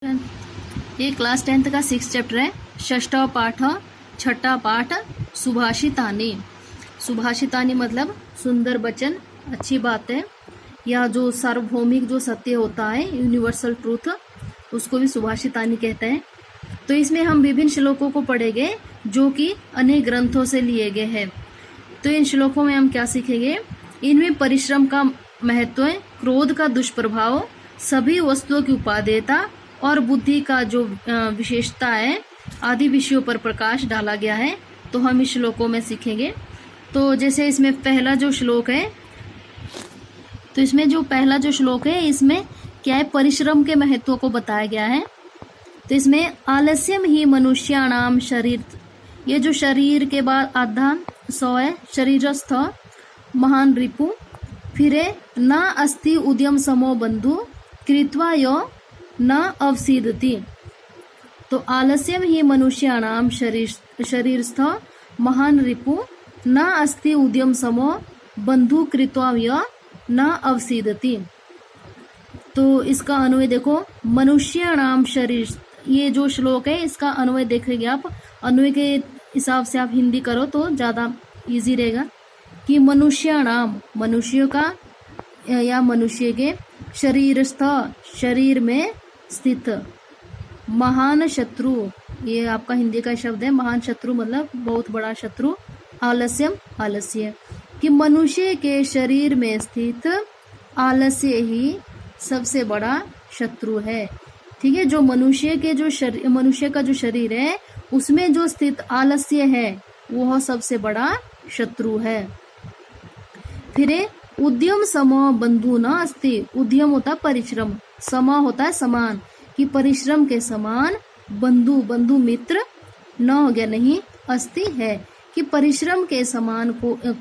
ये class 10th का 6 chapter है। षष्ठा पाठ, छठा पाठ सुभाषितानि। सुभाषितानि मतलब सुंदर वचन, अच्छी बातें, या जो सार्वभौमिक जो सत्य होता है, यूनिवर्सल ट्रूथ, उसको भी सुभाषितानि कहते हैं। तो इसमें हम विभिन्न श्लोकों को पढ़ेंगे जो कि अनेक ग्रंथों से लिए गए हैं। तो इन श्लोकों में हम क्या सीखेंगे? इनमें परिश्रम का महत्व, क्रोध का दुष्प्रभाव, सभी वस्तुओं की उपादेयता और बुद्धि का जो विशेषता है आदि विषयों पर प्रकाश डाला गया है। तो हम इस श्लोकों में सीखेंगे। तो जैसे इसमें पहला जो श्लोक है, तो इसमें जो पहला जो श्लोक है इसमें क्या है? परिश्रम के महत्व को बताया गया है। तो इसमें आलस्यम ही मनुष्याणाम शरीर, ये जो शरीर के बाद आधा सौ है, शरीरस्थ महान रिपु, फिर न अस्ति उद्यम समो बंधु कृत्वा यो न अवसीदति। तो आलस्यम ही मनुष्याणाम शरीरस्थ महान रिपु न अस्ति उद्यम समो बंधु कृत्वा यो न अवसीदति। तो इसका अन्वय देखो, मनुष्याणाम शरीर, ये जो श्लोक है इसका अन्वय देखेंगे आप। अन्वय के हिसाब से आप हिंदी करो तो ज्यादा इजी रहेगा कि मनुष्याणाम, मनुष्य का या मनुष्य के, शरीरस्थ शरीर में स्थित, महान शत्रु, ये आपका हिंदी का शब्द है, महान शत्रु मतलब बहुत बड़ा शत्रु, आलस्यम आलस्य, कि मनुष्य के शरीर में स्थित आलस्य ही सबसे बड़ा शत्रु है। ठीक है, जो मनुष्य के जो शरीर, मनुष्य का जो शरीर है उसमें जो स्थित आलस्य है वह सबसे बड़ा शत्रु है। फिर उद्यम सम बंधु न अस्ति, उद्यम होता परिश्रम, सम होता है समान, कि परिश्रम के समान बंधु, बंधु मित्र न हो गया नहीं, अस्ति है, कि परिश्रम के समान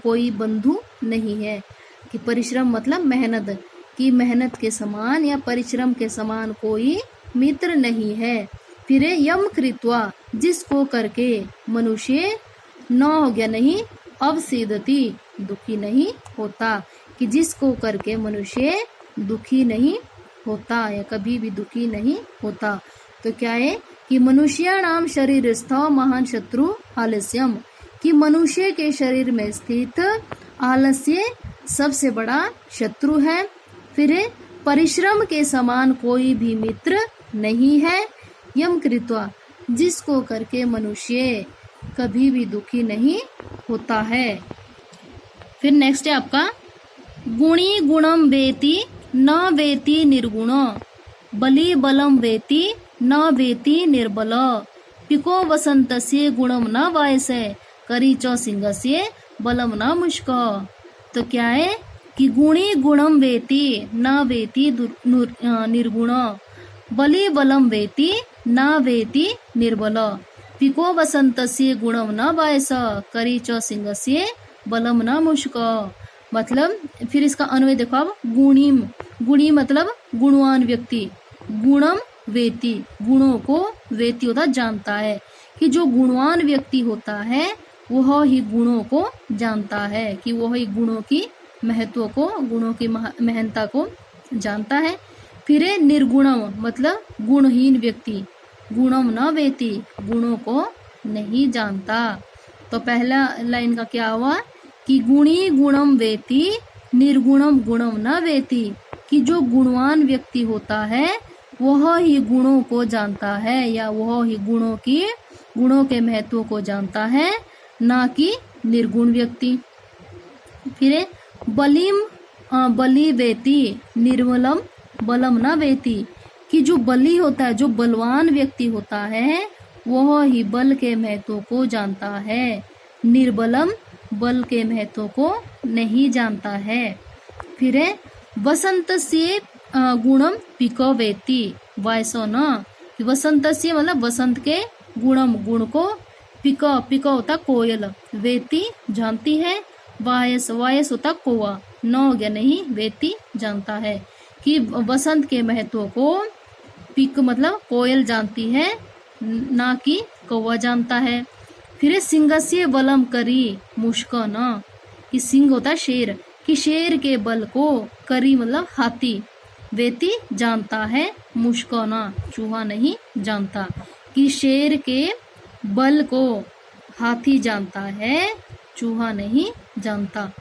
कोई बंधु नहीं है। कि परिश्रम मतलब मेहनत, कि मेहनत के समान या परिश्रम के समान कोई मित्र नहीं है। फिर यम कृत्वा, जिसको करके मनुष्य न हो गया नहीं, अवसीदति, दुखी नहीं होता, कि जिसको करके मनुष्य दुखी नहीं होता या कभी भी दुखी नहीं होता। तो क्या है कि मनुष्याणाम शरीरस्थ महान शत्रु आलस्यम, कि मनुष्य के शरीर में स्थित आलस्य सबसे बड़ा शत्रु है। फिर परिश्रम के समान कोई भी मित्र नहीं है। यम कृत्वा, जिसको करके मनुष्य कभी भी दुखी नहीं होता है। फिर नेक्स्ट है आपका गुणी गुणम वेति न वेति निर्गुण, बलि बलम वेति न वेति निर्बल, पिको वसंतस्य गुणम न वायसे करी च सिंहस्य बलम न मुष्क। तो क्या है कि गुणी गुणम वेति न वेति निर्गुण, बलि बलम वेति न वेति निर्बल, पिको वसंतस्य गुणम न वायस करी च सिंहस्य बलम न मुष्क। मतलब फिर इसका अन्वय देखो आप, गुणीम, गुणी मतलब गुणवान व्यक्ति, गुणम वेति, गुणों को वेति होता जानता है, कि जो गुणवान व्यक्ति होता है वह ही गुणों को जानता है, कि वह ही गुणों की महत्व को, गुणों की महत्ता को जानता है। फिर निर्गुणम मतलब गुणहीन व्यक्ति, गुणम न वेति, गुणों को नहीं जानता। तो पहला लाइन का क्या हुआ कि गुणी गुणम वेति निर्गुणम गुणम न वेति, कि जो गुणवान व्यक्ति होता है वह ही गुणों को जानता है या वह ही गुणों के महत्व को जानता है, ना कि निर्गुण व्यक्ति। फिर बलिम बलि वेति निर्मलम बलम न वेति, कि जो बलि होता है, जो बलवान व्यक्ति होता है वह ही बल के महत्व को जानता है, निर्बलम बल के महत्व को नहीं जानता है। फिर वसंतस्य गुणम पिको वेति वायसो न, वसंतस्य मतलब वसंत के गुणम, गुण को, पिको, पिको होता कोयल, वेति जानती है, वायस, वायस होता कौवा, न हो गया नहीं, वेति जानता है, कि वसंत के महत्व को पिक मतलब कोयल जानती है, ना कि कौवा जानता है। फिर सिंहस्य बलम करी मुष्क न, कि सिंह होता शेर, कि शेर के बल को, करी मतलब हाथी, वेति जानता है, मुश्कोना चूहा नहीं जानता। कि शेर के बल को हाथी जानता है, चूहा नहीं जानता।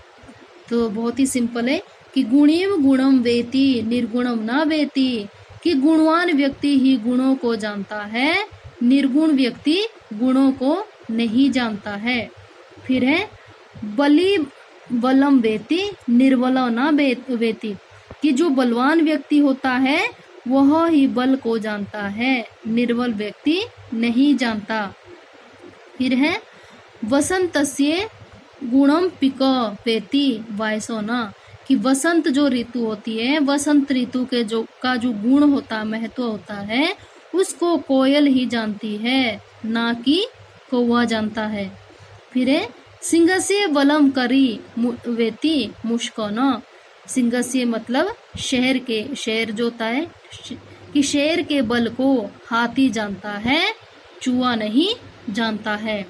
तो बहुत ही सिंपल है कि गुणीव गुणम वेति निर्गुणम न वेति, कि गुणवान व्यक्ति ही गुणों को जानता है, निर्गुण व्यक्ति गुणों को नहीं जानता है। फिर है बली बलम वेति निर्बल न वेति, कि जो बलवान व्यक्ति होता है वह ही बल को जानता है, निर्बल व्यक्ति नहीं जानता। फिर है वसंतस्य गुणम पिक वेति वायसोना, कि वसंत जो ऋतु होती है, वसंत ऋतु के जो गुण होता, महत्व होता है, उसको कोयल ही जानती है, ना कि कौवा जानता है। फिर है सिंहस्य बलम करी वेति मुश्कोना, सिंहस्य मतलब शेर जो होता है, कि शेर के बल को हाथी जानता है, चूहा नहीं जानता है।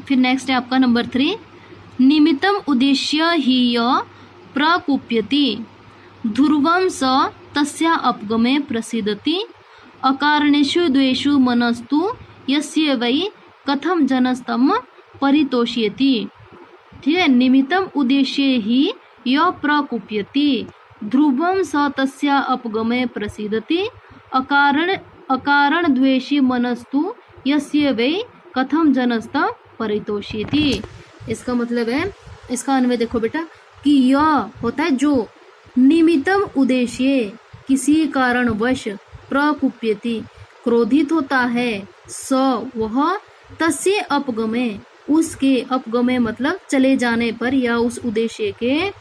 फिर नेक्स्ट है आपका नंबर 3, निमित्तम उद्देश्य ही प्रकुप्यति ध्रुवम स तस्या अपगमे प्रसिद्धति अकारणेषु द्वेषु मनस्तु यस्य वै कथम जनस्तम परितोष्यति। ठीक है, निमित्तम उद्देश्य ही य प्रकुप्यति ध्रुवम स तस्या अपगमे प्रसिद्धति अकारण द्वेषी मनस्तु यस्य वै कथम जनस्तम परितोष्यति। इसका मतलब है, इसका अन्वय देखो बेटा, कि यह होता है जो, निमित्तम उद्देश्य किसी कारणवश, प्रकुप्यति क्रोधित होता है, स वह, तस्य अपगमे उसके, अपगमे मतलब चले जाने पर, या उस उद्देश्य के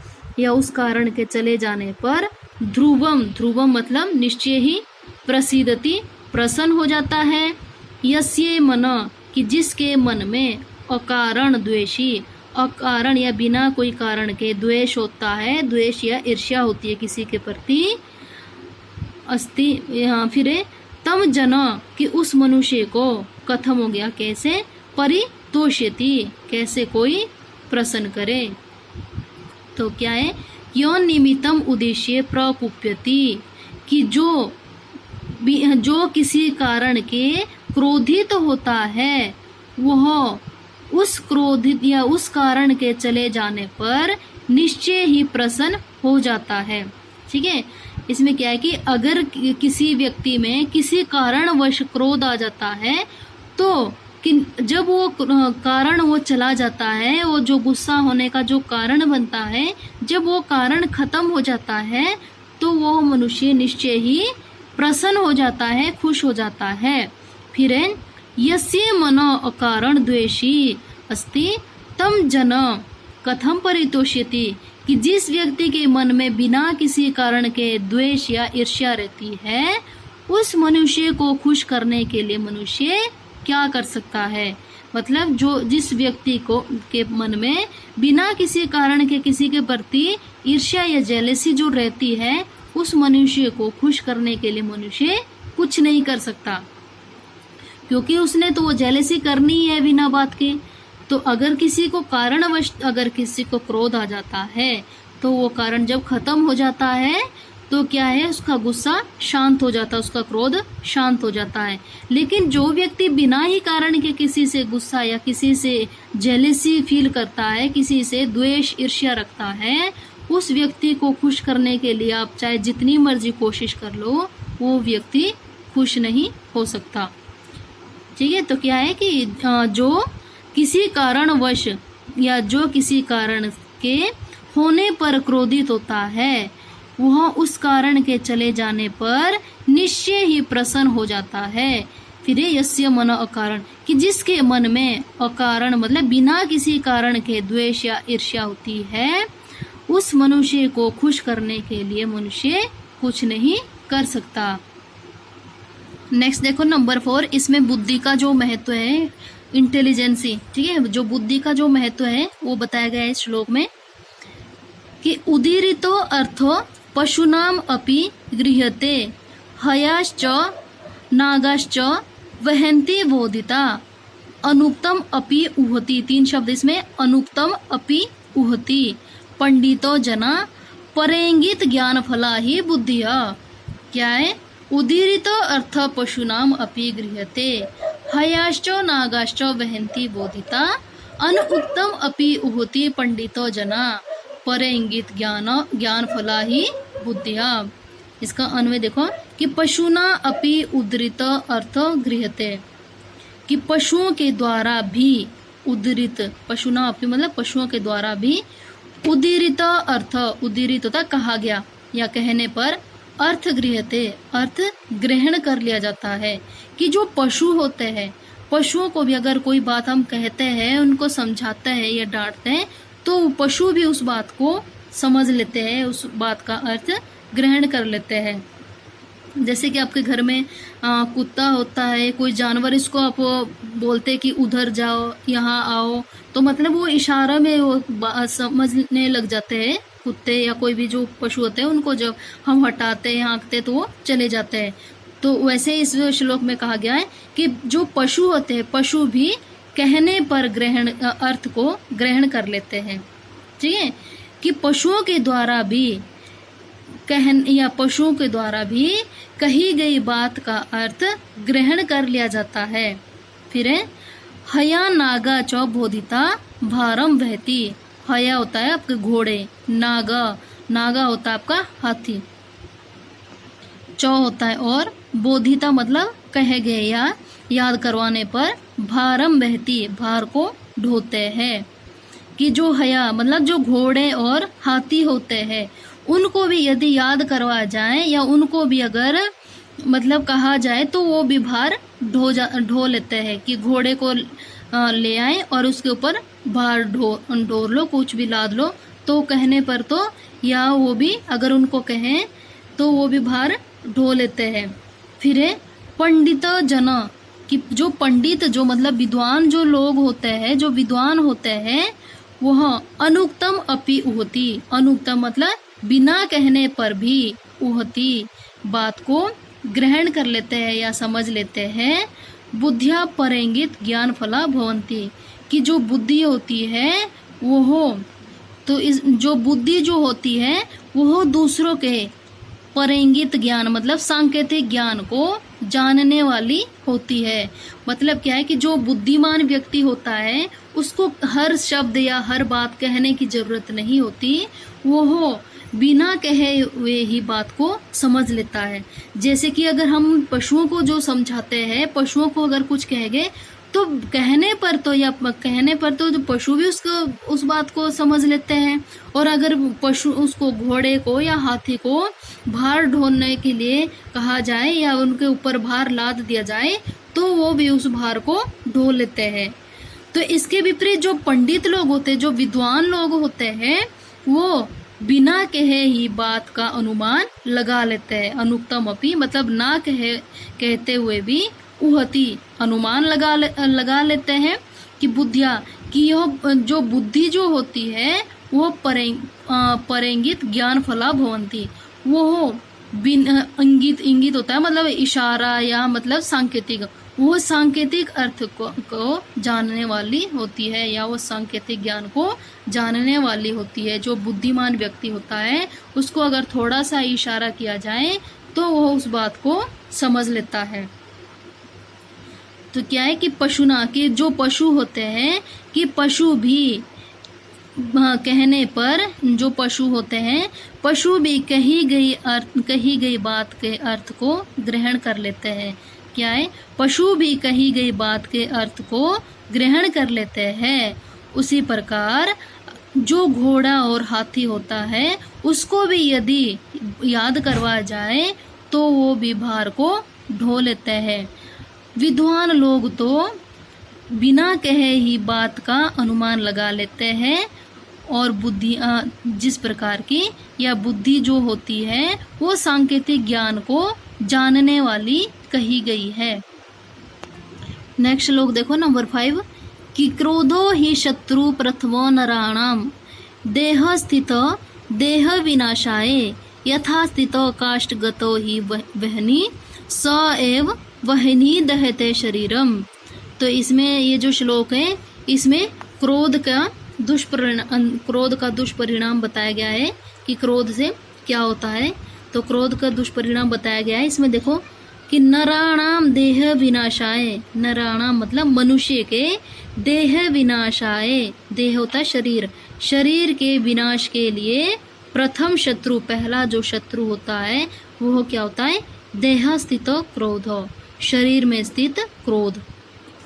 या उस कारण के चले जाने पर, ध्रुवम मतलब निश्चय ही, प्रसिद्धति प्रसन्न हो जाता है, यस्य मन कि जिसके मन में अकारण द्वेषी, अकारण या बिना कोई कारण के द्वेष होता है, द्वेष या ईर्ष्या होती है किसी के प्रति, अस्ति यहाँ फिर तम जन कि उस मनुष्य को, कथम हो गया कैसे, परितोष्यति कैसे कोई प्रसन्न करे। तो क्या है, यौन निमित्तम उद्देश्य प्रकुप्यति, कि जो किसी कारण के क्रोधित होता है, वह उस क्रोधित या उस कारण के चले जाने पर निश्चय ही प्रसन्न हो जाता है। ठीक है, इसमें क्या है कि अगर किसी व्यक्ति में किसी कारणवश क्रोध आ जाता है, तो जब वो कारण वो चला जाता है, वो जो गुस्सा होने का जो कारण बनता है, जब वो कारण खत्म हो जाता है, तो वो मनुष्य निश्चय ही प्रसन्न हो जाता है, खुश हो जाता है। फिर यस्य मन अकारण द्वेषी अस्ति तम जन कथम परितोष्यति, कि जिस व्यक्ति के मन में बिना किसी कारण के द्वेष या ईर्ष्या रहती है, उस मनुष्य को खुश करने के लिए मनुष्य क्या कर सकता है। मतलब जिस व्यक्ति को के मन में बिना किसी कारण के किसी के प्रति ईर्ष्या या जेलसी जो रहती है, उस मनुष्य को खुश करने के लिए मनुष्य कुछ नहीं कर सकता, क्योंकि उसने तो वो जेलसी करनी ही है बिना बात के। तो अगर किसी को कारणवश, अगर किसी को क्रोध आ जाता है, तो वो कारण जब खत्म हो जाता है, तो क्या है, उसका गुस्सा शांत हो जाता है, उसका क्रोध शांत हो जाता है। लेकिन जो व्यक्ति बिना ही कारण के किसी से गुस्सा या किसी से जेलसी फील करता है, किसी से द्वेष ईर्ष्या रखता है, उस व्यक्ति को खुश करने के लिए आप चाहे जितनी मर्जी कोशिश कर लो, वो व्यक्ति खुश नहीं हो सकता। ठीक है, तो क्या है कि जो किसी कारणवश या जो किसी कारण के होने पर क्रोधित होता है, वह उस कारण के चले जाने पर निश्चय ही प्रसन्न हो जाता है। फिर यस्य मन अकारण, कि जिसके मन में अकारण मतलब बिना किसी कारण के द्वेष या ईर्ष्या होती है, उस मनुष्य को खुश करने के लिए मनुष्य कुछ नहीं कर सकता। नेक्स्ट देखो नंबर 4, इसमें बुद्धि का जो महत्व है, इंटेलिजेंसी, ठीक है, जो बुद्धि का जो महत्व है वो बताया गया है इस श्लोक में, कि उदीरितो अर्थो पशूनाम अपि गृह्यते हयाश्च नागाश्च वहन्ति बोधिता अनुक्तम अपि उहति। 3 शब्द इसमें, अनुक्तम अपि उहति। पंडितो जना परेंगित ज्ञान फला ही बुद्धिया। क्या है? उदीरित अर्थ पशुनाम अपि गृह्यते, हयाश्च नागाश्च वहन्ति बोधिता, अनुक्तम अपि उहोति पंडितो जना, परेंगित ज्ञान फला ही बुद्धिया। इसका अन्वय देखो कि पशुना अपि उदरित अर्थ गृह्यते, कि पशुओं के द्वारा भी उदरित, पशुना अपि मतलब पशुओं के द्वारा भी उदीरित अर्थ, उदीरित होता कहा गया या कहने पर, अर्थ गृह्यते अर्थ ग्रहण कर लिया जाता है। कि जो पशु होते हैं, पशुओं को भी अगर कोई बात हम कहते हैं, उनको समझाते हैं या डांटते हैं, तो पशु भी उस बात को समझ लेते हैं, उस बात का अर्थ ग्रहण कर लेते हैं। जैसे कि आपके घर में कुत्ता होता है, कोई जानवर, इसको आप बोलते कि उधर जाओ, यहाँ आओ, तो मतलब वो इशारा में वो समझने लग जाते हैं। कुत्ते या कोई भी जो पशु होते हैं, उनको जब हम हटाते हैं, हाँकते, तो वो चले जाते हैं। तो वैसे इस श्लोक में कहा गया है कि जो पशु होते हैं, पशु भी कहने पर ग्रहण अर्थ को ग्रहण कर लेते हैं। ठीक है, कि पशुओं के द्वारा भी पशुओं के द्वारा भी कही गई बात का अर्थ ग्रहण कर लिया जाता है। फिर है हया नागा च बोधिता भारम वहती। हया होता है आपके घोड़े, नागा होता है आपका हाथी, चौ होता है और बोधिता मतलब कहे गए या याद करवाने पर, भारम बहती भार को ढोते हैं। कि जो हया मतलब जो घोड़े और हाथी होते हैं, उनको भी यदि याद करवा जाए या उनको भी अगर मतलब कहा जाए, तो वो भी भार ढो लेते हैं। कि घोड़े को ले आए और उसके ऊपर भार ढोर लो, कुछ भी लाद लो, तो कहने पर तो, या वो भी अगर उनको कहें तो वो भी भार ढो लेते हैं। फिर है पंडित जना, कि जो पंडित, जो मतलब विद्वान जो लोग होते हैं, जो विद्वान होते हैं, वह अनुक्तम अपि उहोति। अनुक्तम मतलब बिना कहने पर भी, उहोति बात को ग्रहण कर लेते हैं या समझ लेते हैं। बुद्धिया परेंगित ज्ञान फला भवन्ति, कि जो बुद्धि होती है वो हो, तो इस जो बुद्धि जो होती है वो दूसरों के परेंगित ज्ञान मतलब सांकेतिक ज्ञान को जानने वाली होती है। मतलब क्या है कि जो बुद्धिमान व्यक्ति होता है, उसको हर शब्द या हर बात कहने की जरूरत नहीं होती, वो बिना कहे हुए ही बात को समझ लेता है। जैसे कि अगर हम पशुओं को जो समझाते हैं, पशुओं को अगर कुछ कहेंगे, तो कहने पर तो जो पशु भी उसको उस बात को समझ लेते हैं। और अगर पशु उसको घोड़े को या हाथी को भार ढोने के लिए कहा जाए या उनके ऊपर भार लाद दिया जाए, तो वो भी उस भार को ढो लेते हैं। तो इसके विपरीत जो पंडित लोग होते हैं, जो विद्वान लोग होते हैं, वो बिना कहे ही बात का अनुमान लगा लेते हैं। अनुक्तम अपि मतलब ना कहते हुए भी उहति अनुमान लगा लेते हैं। कि बुद्धिया, कि यह जो बुद्धि जो होती है वो परेंगित ज्ञान फला भवन्ति, वो इंगित होता है मतलब इशारा या मतलब सांकेतिक, वो सांकेतिक अर्थ को जानने वाली होती है, या वो सांकेतिक ज्ञान को जानने वाली होती है। जो बुद्धिमान व्यक्ति होता है, उसको अगर थोड़ा सा इशारा किया जाए तो वो उस बात को समझ लेता है। तो क्या है कि पशुना, कि जो पशु होते हैं, कि पशु भी कहने पर, जो पशु होते हैं, पशु भी कही गई बात के अर्थ को ग्रहण कर लेते हैं। क्या है? पशु भी कही गई बात के अर्थ को ग्रहण कर लेते हैं। उसी प्रकार जो घोड़ा और हाथी होता है, उसको भी यदि याद करवा जाए तो वो भी भार को ढो लेते हैं। विद्वान लोग तो बिना कहे ही बात का अनुमान लगा लेते हैं, और बुद्धि जिस प्रकार की या बुद्धि जो होती है, वो सांकेतिक ज्ञान को जानने वाली कही गई है। नेक्स्ट लोग देखो नंबर 5, कि क्रोधो ही शत्रु प्रथमो नराणाम देह स्थित देह विनाशाय यथा स्थितो काष्ठगतो ही वहनी स एव वहनी दहते शरीरम। तो इसमें ये जो श्लोक है, इसमें क्रोध का क्रोध का दुष्परिणाम बताया गया है कि क्रोध से क्या होता है। तो क्रोध का दुष्परिणाम बताया गया है। इसमें देखो कि नराणाम देह विनाशाय, नराणाम मतलब मनुष्य के, देह विनाशाय, देह होता है शरीर, शरीर के विनाश के लिए प्रथम शत्रु, पहला जो शत्रु होता है वो क्या होता है, देह स्थित क्रोध, शरीर में स्थित क्रोध।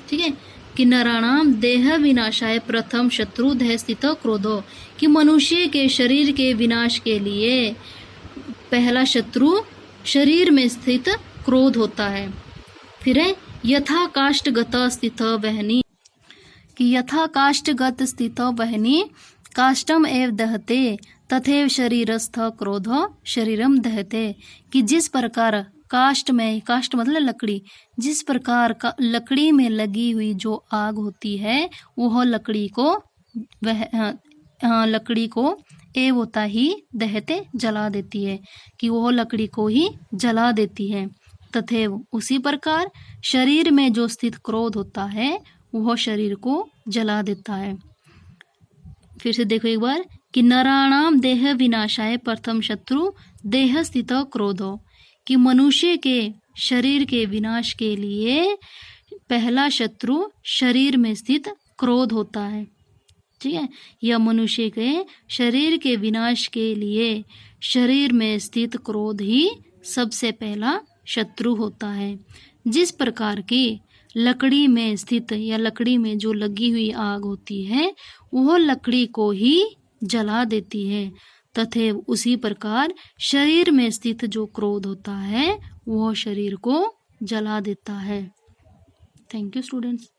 ठीक है, कि नराणाम देह विनाशाय प्रथम शत्रु देह स्थित क्रोधो, कि मनुष्य के शरीर के विनाश के लिए पहला शत्रु शरीर में स्थित क्रोध होता है। फिर है यथा काष्ठगत स्थित वहनी, कि यथा काष्ठगत स्थित वहनी काष्ठम एव दहते तथैव शरीरस्थ क्रोध शरीरम दहते, कि जिस प्रकार काष्ठ में, काष्ठ मतलब लकड़ी, जिस प्रकार का लकड़ी में लगी हुई जो आग होती है वह लकड़ी को, वह लकड़ी को एव होता ही दहते जला देती है, कि वह लकड़ी को ही जला देती है। तथैव उसी प्रकार शरीर में जो स्थित क्रोध होता है वह शरीर को जला देता है। फिर से देखो एक बार कि नराणाम देह विनाशाय प्रथम शत्रु देह स्थित क्रोधो, कि मनुष्य के शरीर के विनाश के लिए पहला शत्रु शरीर में स्थित क्रोध होता है। ठीक है, यह मनुष्य के शरीर के विनाश के लिए शरीर में स्थित क्रोध ही सबसे पहला शत्रु होता है। जिस प्रकार की लकड़ी में स्थित या लकड़ी में जो लगी हुई आग होती है वह लकड़ी को ही जला देती है, तथैव उसी प्रकार शरीर में स्थित जो क्रोध होता है वह शरीर को जला देता है। Thank you students.